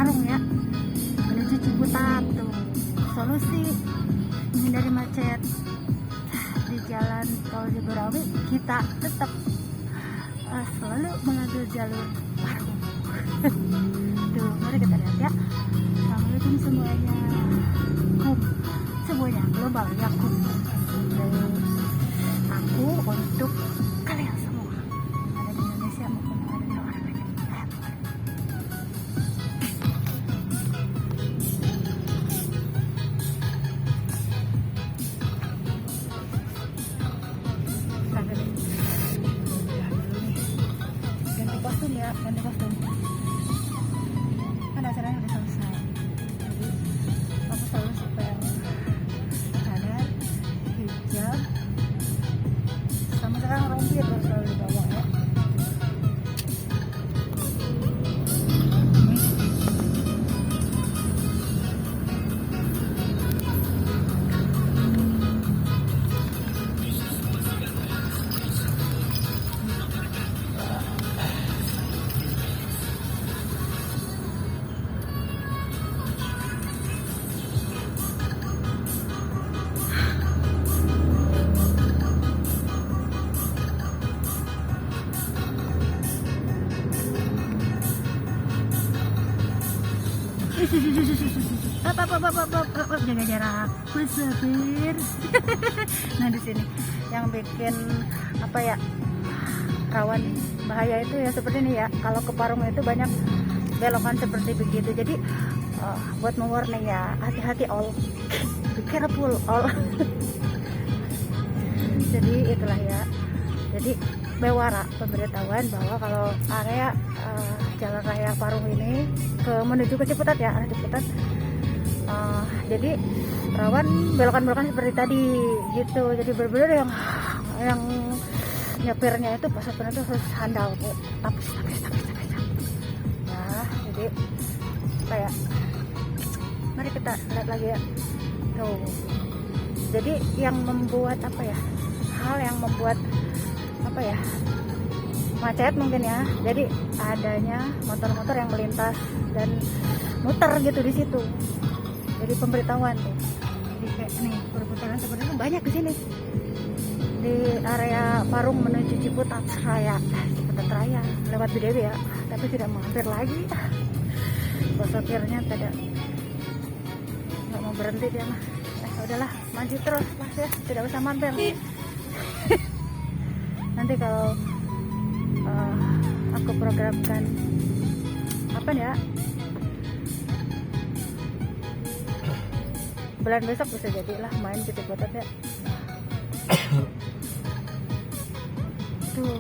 Parung ya, menuju Ciputat tuh. Solusi menghindari macet di jalan tol Jagorawi, kita tetap selalu mengambil jalur Parung. Tuh, mari kita lihat ya. Assalamualaikum semuanya. Semuanya global ya, dari aku untuk kalian semua ada di Indonesia maupun ada di luar negeri. Ganti kostum ya, ganti kostum. Kan acaranya udah selesai. Jadi aku selalu suka yang cadar, hijab, sama sekarang rompi ya selalu dibawa ya. Jaga jarak, pesepir. Nah di sini yang bikin apa ya rawan bahaya itu ya seperti ini ya. Kalau ke Parung itu banyak belokan seperti begitu. Jadi buat mewarning ya, hati-hati all, be careful all. Jadi itulah ya. Jadi bewara pemberitahuan bahwa kalau area jalan raya Parung ini menuju ke Ciputat ya, arah Ciputat. Jadi rawan belokan-belokan seperti tadi gitu. Jadi benar-benar yang nyopirnya itu pasapnya itu harus handal tapis. Nah, jadi kayak mari kita lihat lagi ya. Tuh. Jadi yang membuat apa ya? Hal yang membuat apa ya? Macet mungkin ya. Jadi adanya motor-motor yang melintas dan muter gitu di situ. Jadi pemberitahuan tuh. Jadi kayak nih perputaran seperti itu banyak di sini. Di area Parung menuju Ciputat Raya, lewat BDW ya, tapi tidak mampir lagi. Sopirnya tidak mau berhenti dia mah. Udahlah, maju terus mas ya, tidak usah mampir. Nanti kalau aku programkan apa ya? Bulan besok bisa jadilah main ke Ciputat ya. Tuh,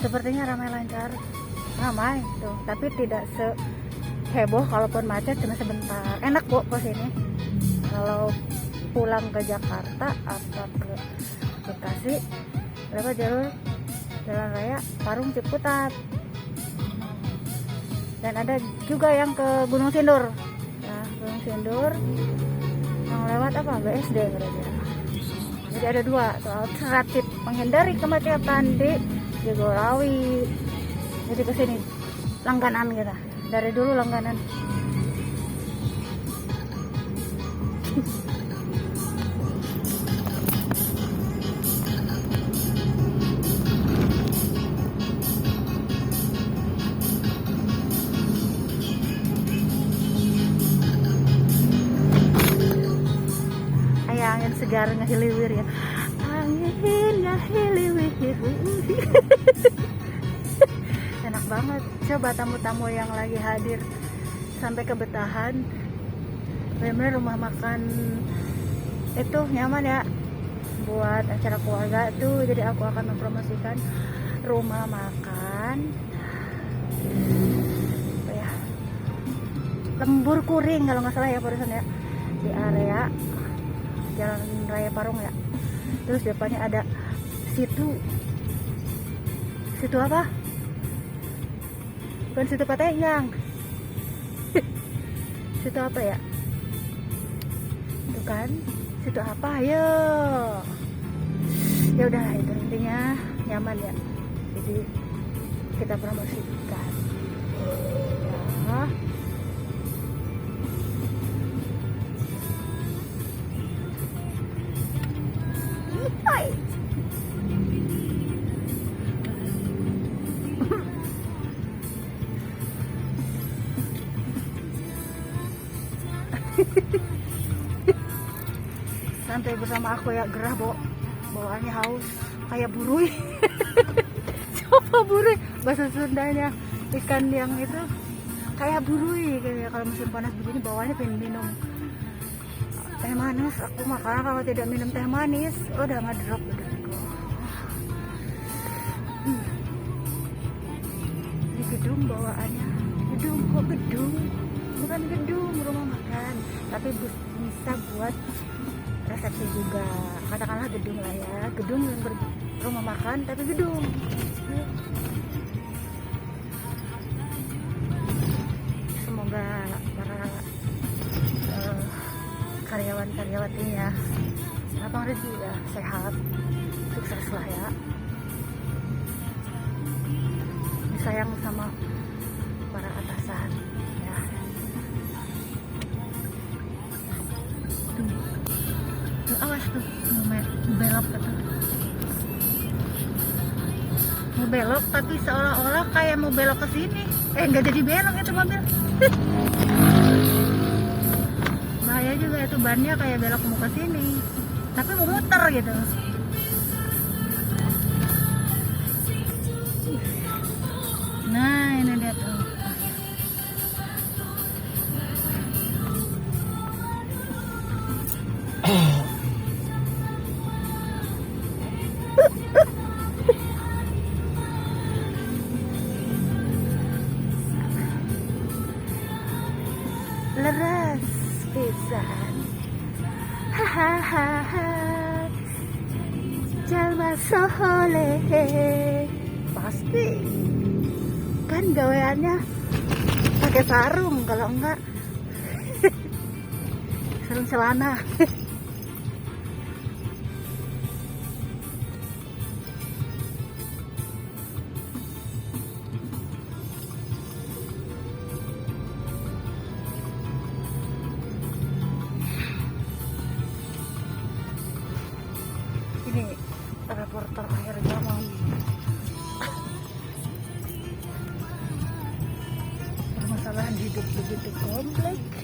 sepertinya ramai tuh, tapi tidak seheboh kalaupun macet, cuma sebentar. Enak kok ke sini. Kalau pulang ke Jakarta atau ke Bekasi lewat jalur jalan raya Parung Ciputat. Dan ada juga yang ke Gunung Sindur. Nah, Gunung Sindur yang lewat apa? BSD berarti ya. Jadi ada dua tuh alternatif menghindari kemacetan di Jagorawi. Jadi kesini langganan kita. Dari dulu langganan. Angin segar ngahiliwir ya, angin ngahiliwir. Enak banget. Coba tamu-tamu yang lagi hadir sampai ke Betahan, benar-benar rumah makan itu nyaman ya buat acara keluarga tuh. Jadi aku akan mempromosikan rumah makan apa ya, Lembur Kuring kalau nggak salah ya barusan ya, di area Jalan Raya Parung ya. Terus depannya ada situ apa? Bukan situ Pateyang. Situ apa ya? Itu kan situ apa? Ayo. Ya udah itu intinya nyaman ya. Jadi kita promosikan. Ya. Santai bersama aku ya, gerah bawaannya haus kayak burui. Coba burui, bahasa Sundanya ikan yang itu kayak burui, kayak kalau musim panas begini bawaannya pengen minum teh manis. Aku makanya kalau tidak minum teh manis udah ngedrop udah. Di gedung bawaannya gedung, kok gedung, bukan gedung rumah makan, tapi bisa buat resepsi juga, katakanlah gedung lah ya, gedung yang rumah makan tapi gedung. Semoga para karyawan-karyawatinya lapang rezeki ya, sehat, sukses lah ya, disayang sama para atasan ya. Tuh awas tuh mau belok tuh, mau belok tapi seolah-olah kayak mau belok ke sini, nggak jadi belok itu mobil. Bahaya juga itu, bannya kayak belok mau ke sini tapi mau muter gitu. Nah ini dia tuh. Leras pisan, hahaha, jalma soleh, pasti kan gaweannya pakai sarung, kalau enggak sarung celana. Ini reporter akhir zaman, permasalahan hidup begitu kompleks.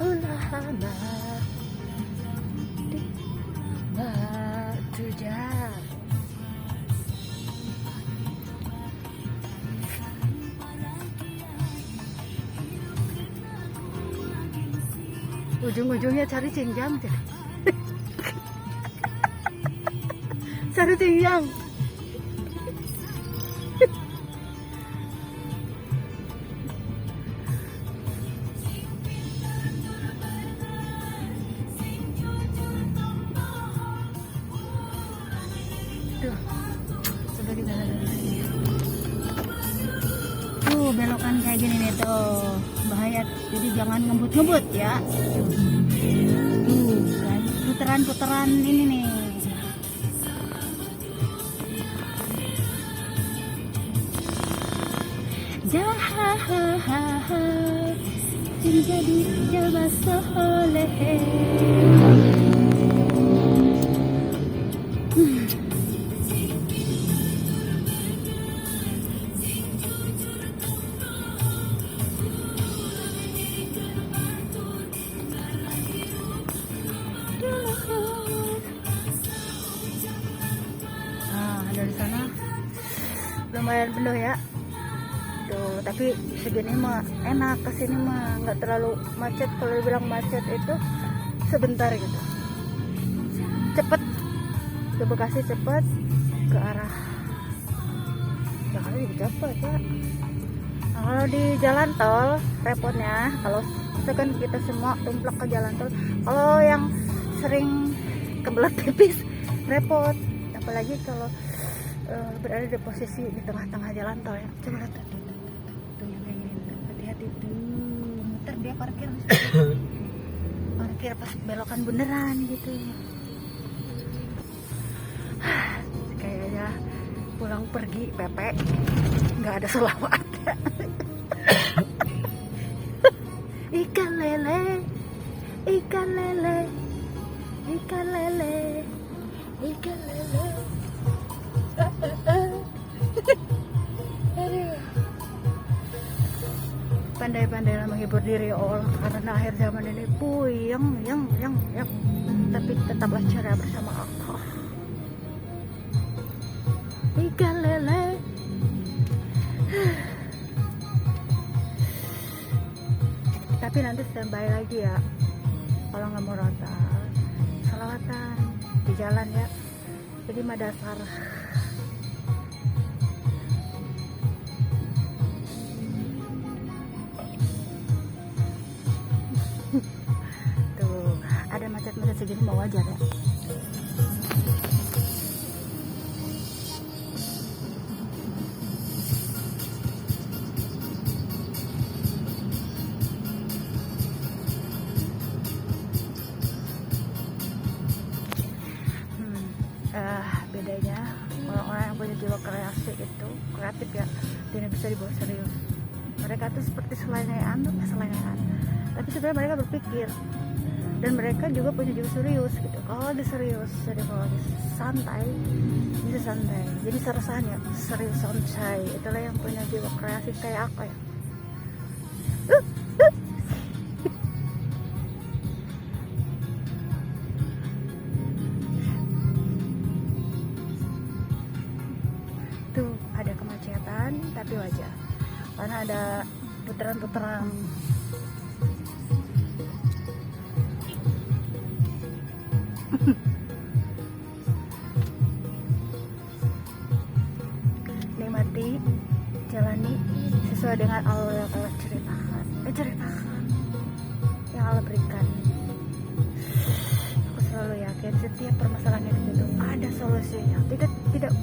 Ulahana di tujar. Ujung-ujungnya cari cingjang. Cari cingjang. Tuh, coba di mana lagi. Tuh belokan kayak gini nih tuh, bahaya. Jadi jangan ngebut-ngebut ya. Tuh kan putaran-putaran ini nih. Jahahaha, jadi jalma soleh. Dari sana lumayan penuh ya tuh, tapi segini mah enak, kesini mah nggak terlalu macet. Kalau dibilang macet itu sebentar gitu, cepet ke Bekasi, cepet ke arah Jakarta juga cepet ya. Nah, kalau di jalan tol repotnya, kalau misalkan kita semua tumplek ke jalan tol, kalau yang sering kebelet pipis repot, apalagi kalau berada di posisi di tengah-tengah jalan tol ya. Coba lihat tuh yang kayak gini, hati-hati tuh, muter dia parkir parkir pas belokan beneran gitu. Kayaknya pulang pergi Pepe nggak ada selawat. Ikan lele, ikan lele, ikan lele. pandai menghibur diri orang karena akhir zaman ini puyeng yang tapi tetaplah ceria bersama Allah. Ikan lele. Tapi nanti standby lagi ya kalau nggak mau rota salawatan di jalan ya, jadi madasar. Tuh ada macet-macet segini mau wajar ya. Bedanya orang-orang yang punya jiwa kreatif ya, tidak bisa dibawa serius. Mereka tuh seperti selengean, tapi sebenarnya mereka berpikir, dan mereka juga punya jiwa serius gitu. Kalau lagi serius, jadi kalau lagi santai bisa santai, jadi rasanya serius santai. Itulah yang punya jiwa kreatif kayak aku ya. Tuh ada kemacetan tapi wajar karena ada putaran-putaran. Nikmati, jalani sesuai dengan Allah yang Allah ceritakan yang Allah berikan. Aku selalu yakin setiap permasalahan hidup itu ada solusinya. Tidak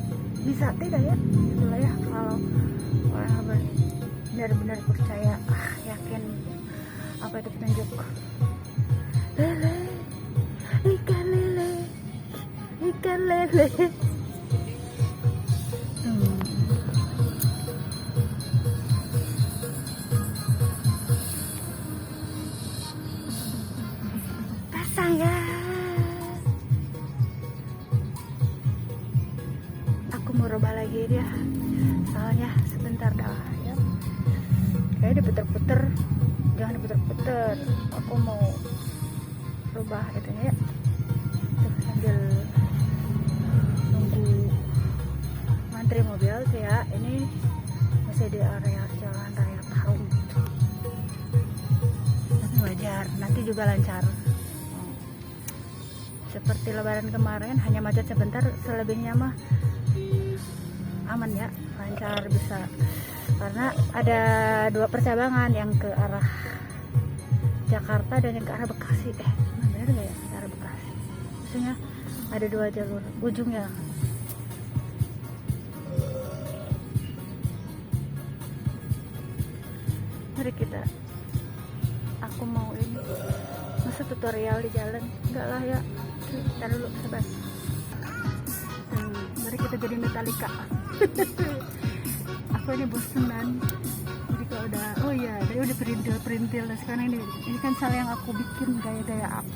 bisa tidak ya, itulah ya kalau orang benar-benar percaya, yakin apa itu petunjuk. Lele, ikan lele. Pasang ya. Mau rubah lagi dia, soalnya sebentar dah ya, kayak diputer-puter, jangan diputer-puter. Aku mau rubah itu ya. Terus sambil nunggu ngantri mobil ya, ini masih di area jalan raya Parung gitu. Tapi wajar, nanti juga lancar. Seperti lebaran kemarin hanya macet sebentar, selebihnya mah aman ya, lancar bisa, karena ada 2 percabangan, yang ke arah Jakarta dan yang ke arah Bekasi. Benar nggak ya, ke arah Bekasi? Maksudnya ada 2 jalur ujungnya. Mari aku mau ini, masa tutorial di jalan, enggak lah ya. Kita dulu sabar. Mari kita jadi Metallica. Aku ini bosenan. Jadi kalau udah, oh iya, tadi udah perintil. Nah sekarang ini kan salah yang aku bikin gaya-gaya up.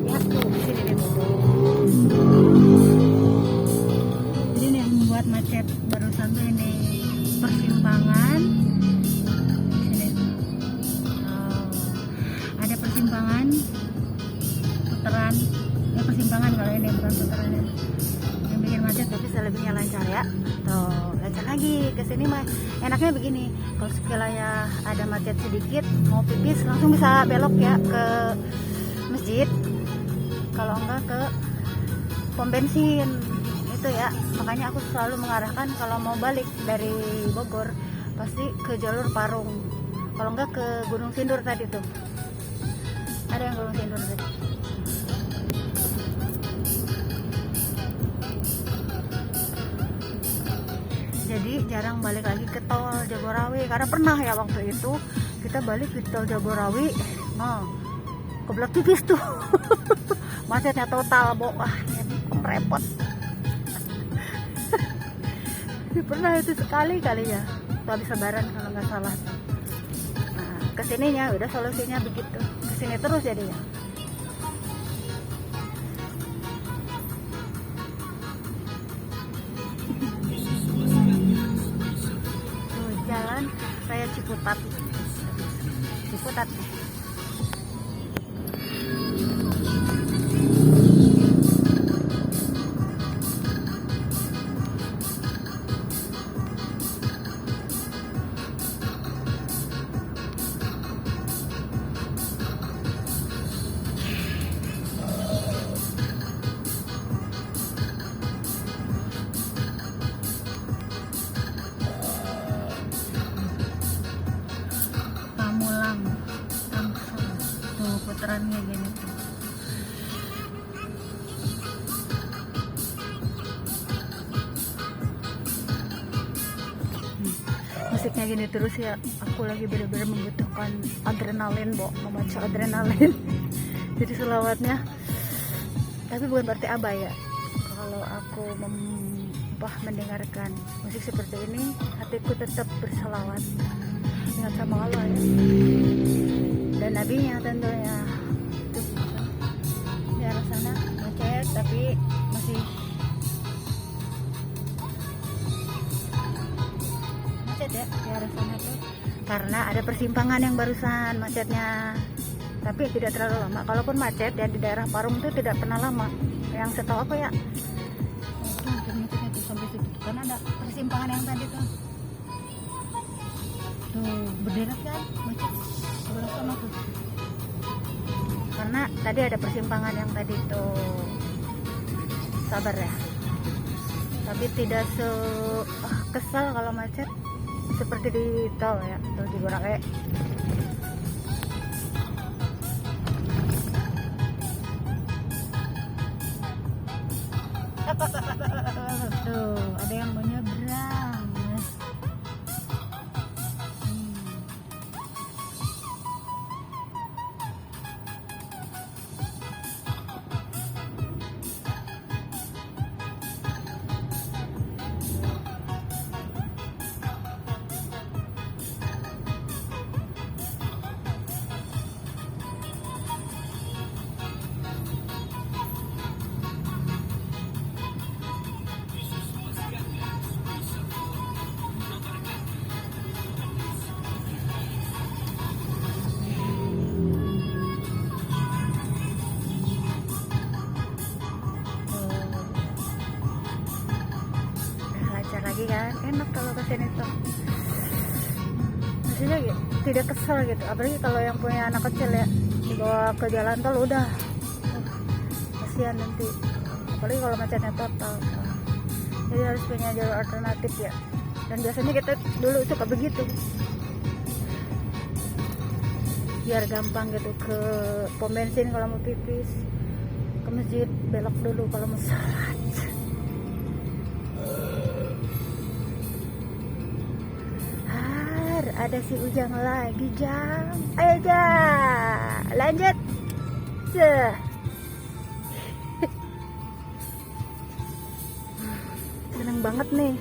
Ya tuh di sini nih. Jadi ini yang membuat macet barusan tuh ini persimpangan. Persimpangan putaran ya, persimpangan kalau ini bukan putaran yang bikin macet, tapi selebihnya lancar ya. Tuh lancar lagi ke sini mah enaknya begini, kalau sekiranya ada macet sedikit mau pipis langsung bisa belok ya ke masjid, kalau enggak ke pom bensin itu ya. Makanya aku selalu mengarahkan kalau mau balik dari Bogor pasti ke jalur Parung, kalau enggak ke Gunung Sindur tadi tuh. Ada yang Gunung Sindur tadi. Jadi jarang balik lagi ke tol Jagorawi, karena pernah ya waktu itu kita balik ke tol Jagorawi, kebelah tipis tuh. Macetnya total, repot. Pernah itu sekali ya, tuh habis lebaran kalau nggak salah. Nah, kesininya udah solusinya begitu, kesini terus jadinya. Ciputat. Ciputat. Pamulang, Tangsel. Tuh putarannya gini tuh. Musiknya gini terus ya, aku lagi benar-benar membutuhkan adrenalin, memacu adrenalin. Jadi selawatnya, tapi bukan berarti abai ya. Kalau aku mendengarkan musik seperti ini, hatiku tetap berselawat, ingat sama Allah ya, dan nabinya tentunya. Tuh, di arah sana macet, tapi masih macet ya di arah sana tuh, karena ada persimpangan yang barusan macetnya, tapi tidak terlalu lama. Kalaupun macet ya di daerah Parung itu tidak pernah lama, yang setahu apa ya, sampai situ karena ada persimpangan yang tadi tuh berderet kan macet sebelah sana tuh, karena tadi ada persimpangan yang tadi tuh. Sabar ya, tapi tidak kesal kalau macet seperti di tol ya, tol Ciburake. Tuh ada yang mau nyebrang. Lagi kan enak kalau kesini tuh, maksudnya gitu, tidak kesel gitu. Apalagi kalau yang punya anak kecil ya, dibawa ke jalan tol udah kasihan nanti, apalagi kalau macetnya total. Jadi harus punya jalur alternatif ya, dan biasanya kita dulu suka begitu biar gampang gitu, ke pom bensin kalau mau pipis, ke masjid belok dulu kalau mau sholat. Ada si Ujang lagi, Jang. Ayo Jang, lanjut. Seneng banget nih.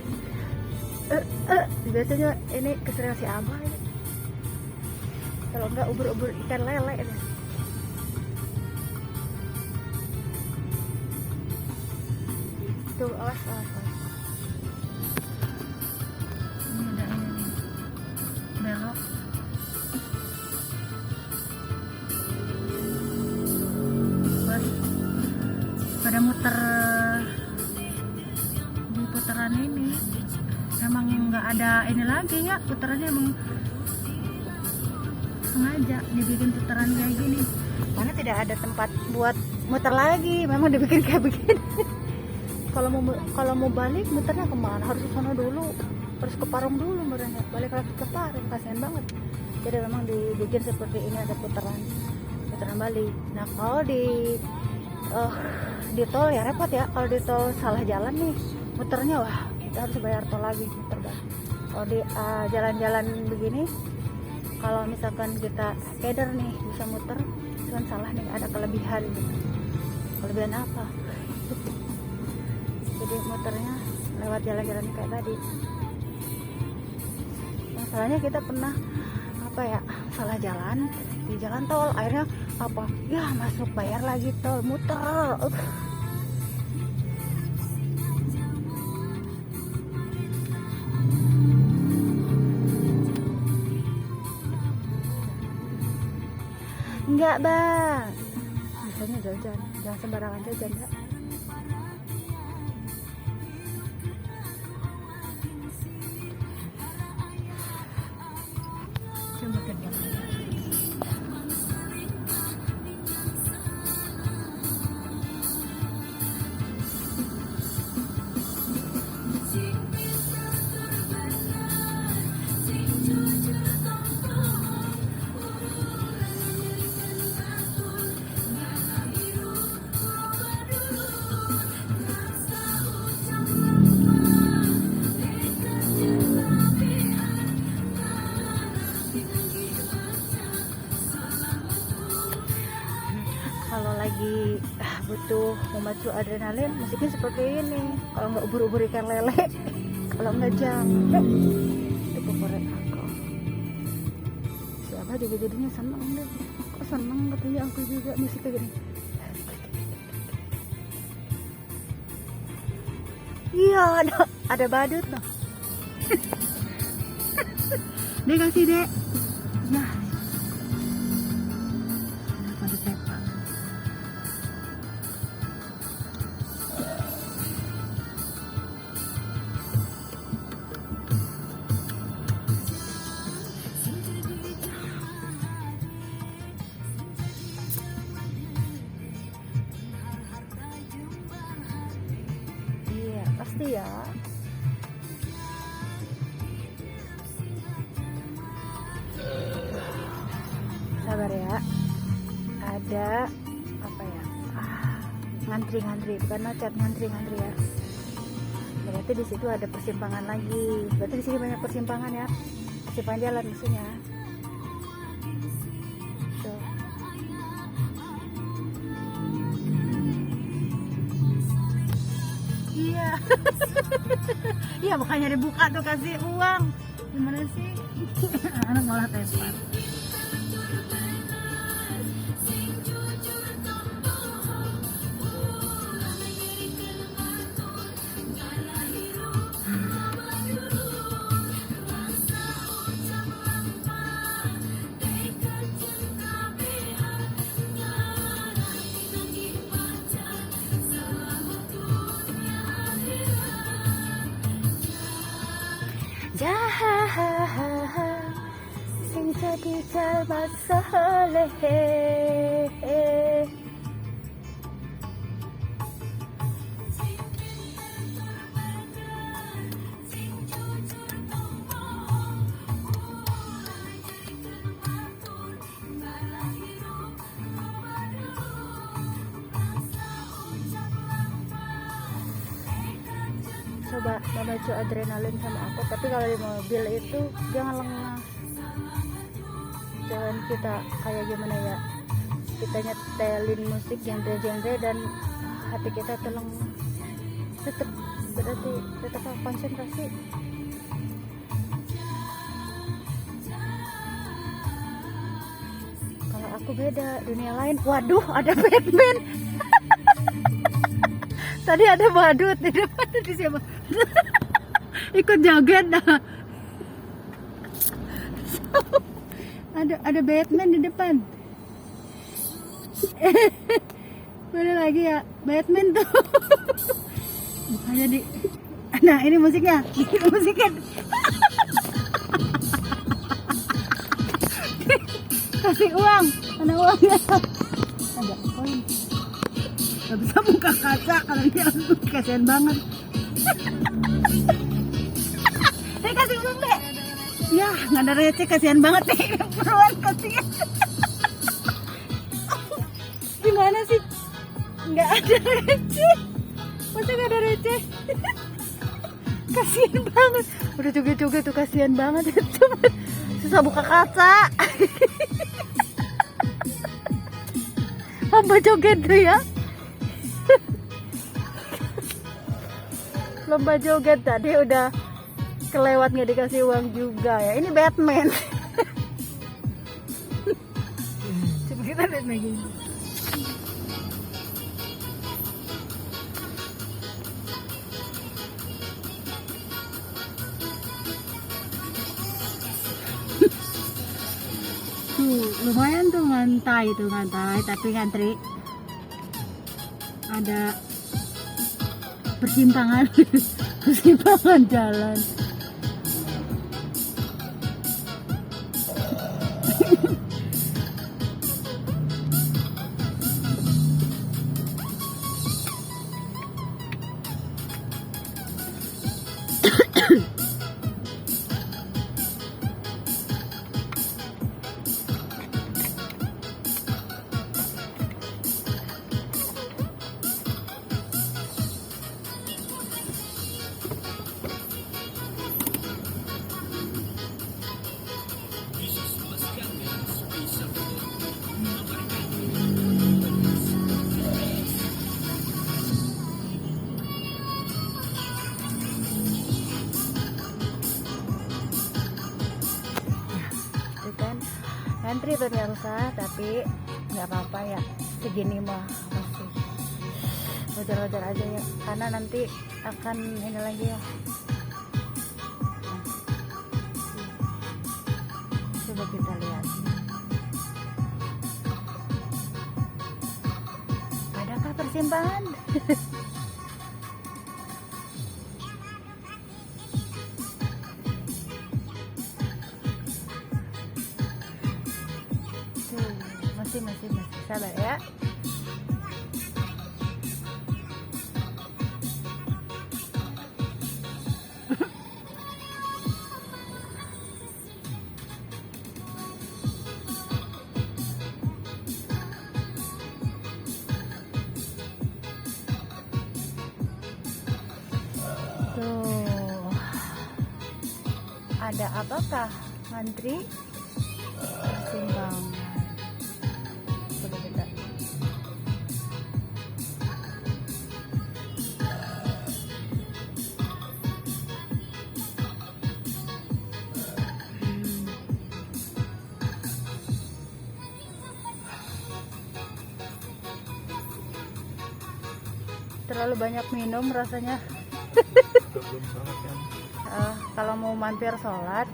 Biasanya ini keseringan si Abah ini. Kalau enggak ubur-ubur ikan lele ini. Tuh, awas. Belok. Pada muter di putaran ini, emang nggak ada ini lagi ya, putarannya emang sengaja dibikin putaran kayak gini, karena tidak ada tempat buat muter lagi, memang dibikin kayak begini. Kalau mau balik muternya kemana? Harus ke sana dulu, harus ke Parung dulu, mereka balik lagi ke Parung, kasihan banget. Jadi memang dibikin seperti ini, ada putaran balik. Nah kalau di tol ya repot ya, kalau di tol salah jalan nih muternya, wah kita harus bayar tol lagi muter balik. Kalau di jalan-jalan begini, kalau misalkan kita skater nih bisa muter, cuman salah nih ada kelebihan gitu. Kelebihan apa? Jadi muternya lewat jalan-jalan kayak tadi. Masalahnya kita pernah salah jalan di jalan tol, akhirnya masuk bayar lagi tol, muter. Enggak bang, biasanya jajan, jangan sembarangan jajan ya. Cuma kedap. Kalau lagi butuh memacu adrenalin, musiknya seperti ini. Kalau nggak ubur-ubur ikan lele, kalau nggak jamret, itu favorit aku. Siapa juga jadinya seneng deh. Kok seneng katanya aku juga musik kayak gini. Iya, ada badut tuh. Dek kasih dek. Ya. Badut pepa. Pasti ya. Sabar ya. Ada apa ya? Ngantri-ngantri, bukan macet, ngantri-ngantri ya. Berarti di situ ada persimpangan lagi. Berarti di sini banyak persimpangan ya. Persimpangan jalan maksudnya. Tuh. Iya. Iya, makanya dibuka tuh, kasih uang. Gimana sih? Anak malah tepar. Jahahaha sing jadi jalma saleh. Coba memacu adrenalin sama aku, tapi kalau di mobil itu jangan lengah, jangan kita kayak gimana ya, kita nyetelin musik genre-genre dan hati kita lengah, tetap berarti tetap konsentrasi. Kalau aku beda, dunia lain. Waduh, ada Batman. Tadi ada badut di depan, tadi siapa? Ikut joget dah. Ada Batman di depan. Mana lagi ya Batman tuh? Bukannya di. Nah ini musiknya, musiknya. Kasih uang, mana uangnya? Ada koin. Gak bisa buka kaca kalau dia kasihan banget. Kasih uang deh. Ya nggak ada receh, kasihan banget nih perempuan, kasihan. Gimana sih? Nggak ada receh. Masa nggak ada receh? Kasihan banget. Udah joget-joget tuh, kasihan banget itu. Susah buka kaca. Lomba joget tuh ya. Lomba joget tadi udah kelewat, nggak dikasih uang juga ya. Ini Batman. Coba kita lihat lagi. tuh lumayan tuh ngantai tapi ngantri ada persimpangan persimpangan jalan. Ngantri pemirsa, tapi nggak apa-apa ya, segini mah masih wajar-wajar aja ya, karena nanti akan ini lagi ya. Coba kita lihat, adakah persimpangan? masih sabar ya. Tuh, ada apakah ngantri persimpangan? Terlalu banyak minum rasanya. Kalau mau mampir sholat,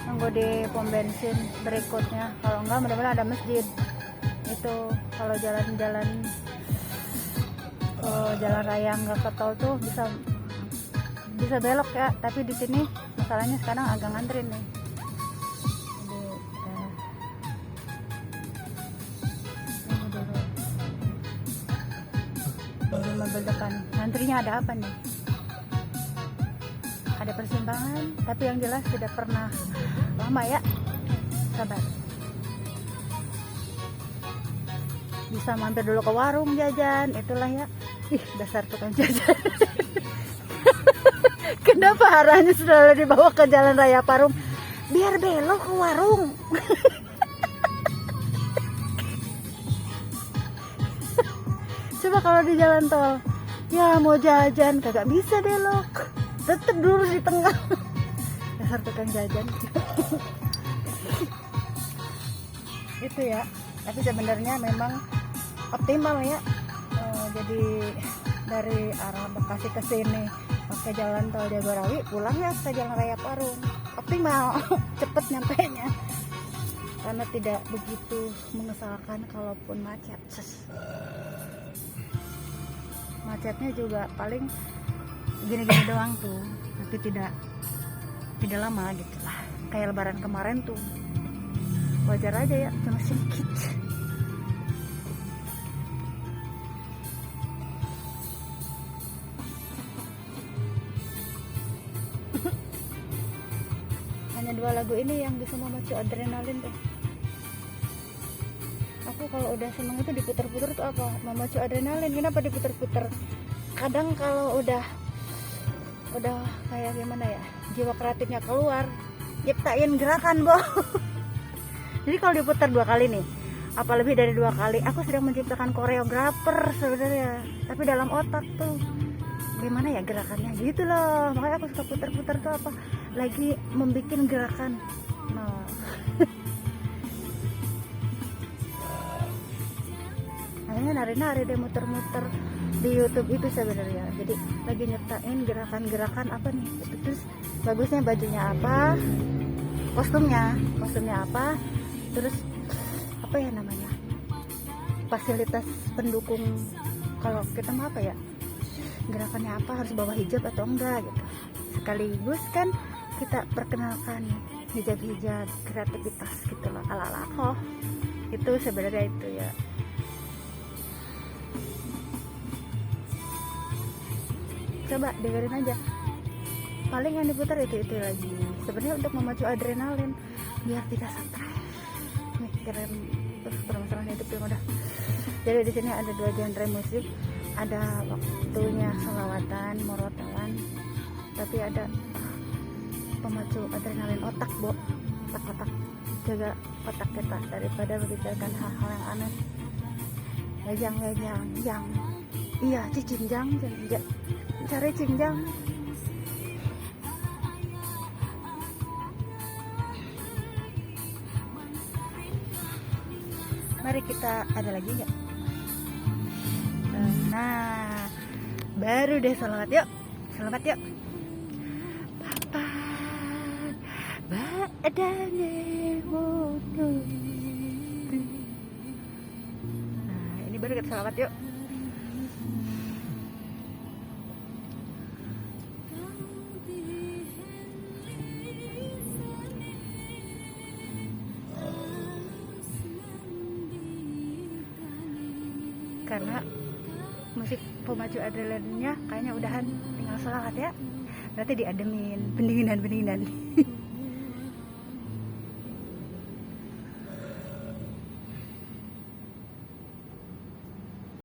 nunggu di pom bensin berikutnya. Kalau enggak, mudah-mudahan ada masjid. Itu kalau jalan-jalan jalan raya nggak ke tol tuh bisa belok ya. Tapi di sini masalahnya sekarang agak ngantri nih. Mobil depan ngantrinya ada apa nih? Ada persimpangan, tapi yang jelas tidak pernah lama ya. Sabar, bisa mampir dulu ke warung jajan, itulah ya. Ih, dasar tukang jajan. Kenapa arahnya selalu dibawa ke jalan raya Parung? Biar belok ke warung. Coba kalau di jalan tol, ya mau jajan kagak bisa belok, tetep lurus di tengah. Dasar tukang jajan. Itu ya, tapi sebenarnya memang optimal ya. Jadi dari arah Bekasi ke sini pakai jalan tol Jagorawi, pulangnya ke jalan raya Parung, optimal. Cepet nyampainya, karena tidak begitu mengesalkan kalaupun macet. Macetnya juga paling gini-gini doang tuh, tapi tidak lama gitu lah. Kayak lebaran kemarin tuh wajar aja ya, cuma sedikit. Hanya 2 lagu ini yang bisa memacu adrenalin tuh. Aku kalau udah seneng itu diputer-puter tuh apa? Memacu adrenalin. Kenapa diputer-puter? Kadang kalau udah kayak gimana ya, jiwa kreatifnya keluar, nyiptain gerakan, Bo. Jadi kalau diputar 2 kali nih, apa lebih dari 2 kali, aku sedang menciptakan koreografer sebenarnya. Tapi dalam otak tuh gimana ya gerakannya gitu loh. Makanya aku suka putar-putar tuh apa? Lagi membikin gerakan. Nah. Akhirnya nari-nari deh, muter-muter di YouTube itu sebenarnya. Jadi lagi nyiptain gerakan-gerakan apa nih, terus bagusnya bajunya apa, kostumnya apa, terus apa ya namanya, fasilitas pendukung. Kalau kita mah apa ya, gerakannya apa, harus bawa hijab atau enggak gitu. Sekaligus kan kita perkenalkan hijab-hijab kreativitas gitu loh, ala-ala oh itu sebenarnya itu ya. Coba dengerin aja, paling yang diputar itu lagi sebenarnya untuk memacu adrenalin biar tidak stres mikirin permasalahan hidup yang udah. Jadi di sini ada 2 genre musik, ada waktunya selawatan morotalan, tapi ada pemacu adrenalin otak, Bo. Otak jaga otak kita daripada membicarakan hal-hal yang aneh. Yang iya cicinjang cari cinjang. Mari kita ada lagi nggak? Nah, baru deh selamat yuk. Papan badane mono. Nah, ini baru kita selamat yuk. Karena musik pemacu adrenalinnya kayaknya udahan, tinggal selawat ya. Berarti diademin pendinginan